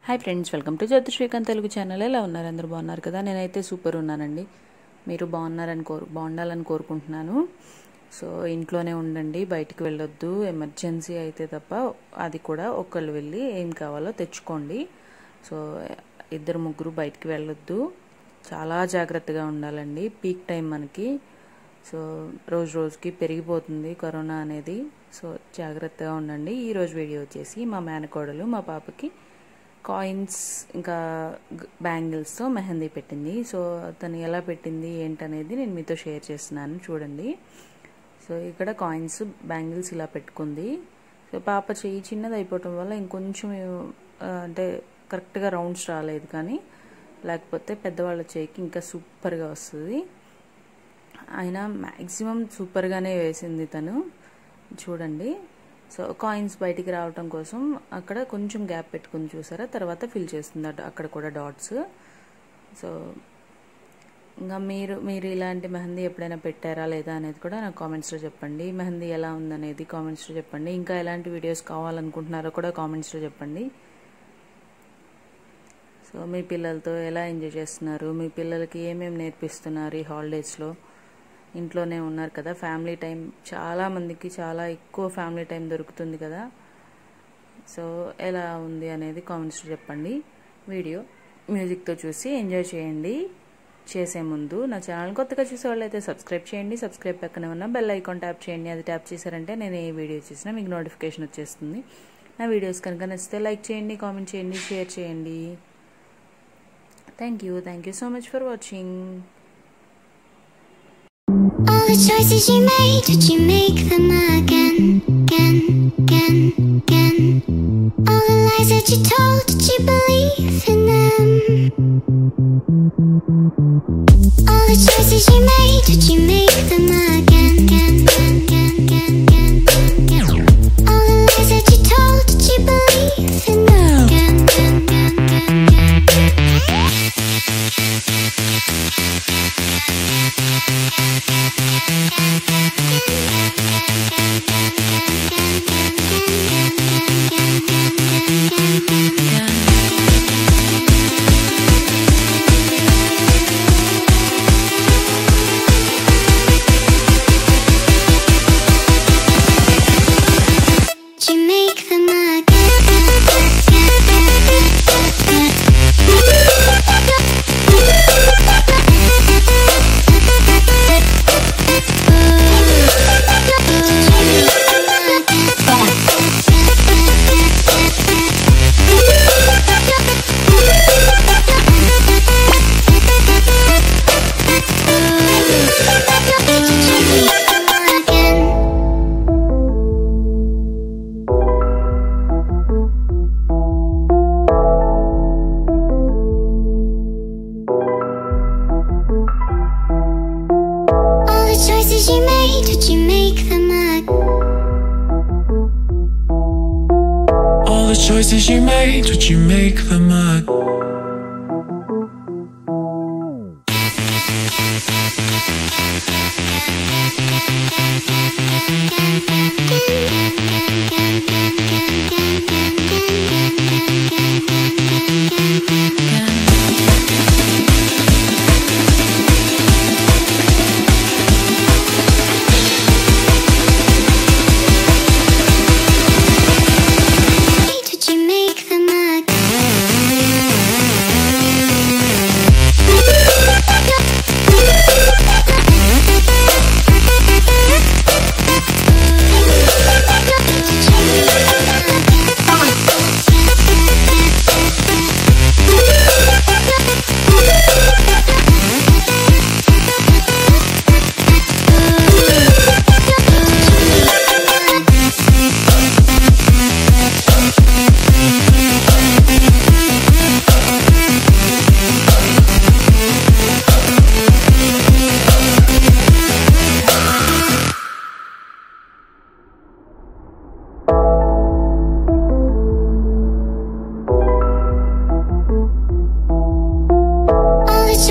Hi friends, welcome to JyothiSrikanth Telugu channel. ఎలా ఉన్నారు? అందరూ బాగున్నారు కదా? నేనైతే సూపర్ ఉన్నానండి. మీరు బాగుండాలని కోరుకుంటున్నాను. సో ఇంట్లోనే ఉండండి, బయటికి వెళ్ళొద్దు. ఎమర్జెన్సీ అయితే తప్ప, అది కూడా ఒకళ్ళు వెళ్ళి ఏం కావాలో తెచ్చుకోండి. సో ఇద్దరు ముగ్గురు బయటికి వెళ్ళొద్దు. చాలా జాగ్రత్తగా ఉండాలండి. పీక్ టైం మనకి. సో రోజుకి పెరిగిపోతుంది కరోనా అనేది. సో జాగ్రత్తగా ఉండండి. ఈరోజు వీడియో వచ్చేసి మా మేనకోడలు మా పాపకి కాయిన్స్ ఇంకా బ్యాంగిల్స్తో మెహందీ పెట్టింది. సో తను ఎలా పెట్టింది ఏంటనేది నేను మీతో షేర్ చేస్తున్నాను, చూడండి. సో ఇక్కడ కాయిన్స్ బ్యాంగిల్స్ ఇలా పెట్టుకుంది. సో పాప చెయ్యి చిన్నది అయిపోవటం వల్ల ఇంకొంచెం అంటే కరెక్ట్గా రౌండ్స్ రాలేదు, కానీ లేకపోతే పెద్దవాళ్ళ చేయికి ఇంకా సూపర్గా వస్తుంది. అయినా మ్యాక్సిమం సూపర్గానే వేసింది తను, చూడండి. సో కాయిన్స్ బయటికి రావటం కోసం అక్కడ కొంచెం గ్యాప్ పెట్టుకుని చూసారా, తర్వాత ఫిల్ చేస్తుంది అక్కడ కూడా డాట్స్. సో ఇంకా మీరు ఇలాంటి మెహందీ ఎప్పుడైనా పెట్టారా లేదా అనేది కూడా నాకు కామెంట్స్లో చెప్పండి. మెహందీ ఎలా ఉందనేది కామెంట్స్లో చెప్పండి. ఇంకా ఎలాంటి వీడియోస్ కావాలనుకుంటున్నారో కూడా కామెంట్స్లో చెప్పండి. సో మీ పిల్లలతో ఎలా ఎంజాయ్ చేస్తున్నారు, మీ పిల్లలకి ఏమేమి నేర్పిస్తున్నారు ఈ హాలిడేస్లో? ఇంట్లోనే ఉన్నారు కదా, ఫ్యామిలీ టైం చాలామందికి చాలా ఎక్కువ ఫ్యామిలీ టైం దొరుకుతుంది కదా. సో ఎలా ఉంది అనేది కామెంట్స్లో చెప్పండి. వీడియో మ్యూజిక్తో చూసి ఎంజాయ్ చేయండి. చేసే ముందు నా ఛానల్ కొత్తగా చూసే వాళ్ళు అయితే సబ్స్క్రైబ్ చేయండి. సబ్స్క్రైబ్ పక్కనే ఉన్న బెల్ ఐకాన్ ట్యాప్ చేయండి. అది ట్యాప్ చేశారంటే నేను ఏ వీడియో చేసినా మీకు నోటిఫికేషన్ వచ్చేస్తుంది. నా వీడియోస్ కనుక నచ్చితే లైక్ చేయండి, కామెంట్ చేయండి, షేర్ చేయండి. Thank you so much for watching. All the choices you made, did you make them again, again, again, again? All the lies that you told, did you believe in them? All the choices you made, did you make them again, again, again, again, again, again? All the lies that you told, did you believe in them? Again, again, again, again, you made, did you make them again? All the choices you made, did you make them again?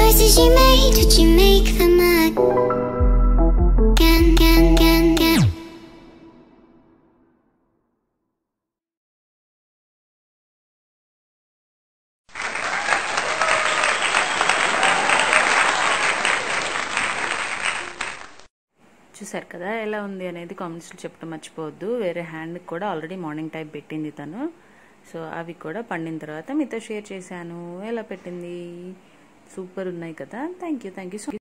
choices you made, did you make them చూసారు కదా ఎలా ఉంది అనేది కామెంట్స్లో చెప్పడం మర్చిపోవద్దు. వేరే హ్యాండ్కి కూడా ఆల్రెడీ మార్నింగ్ టైప్ పెట్టింది తను. సో అవి కూడా పండిన తర్వాత మీతో షేర్ చేశాను. ఎలా పెట్టింది, సూపర్ ఉన్నాయి కదా. Thank you so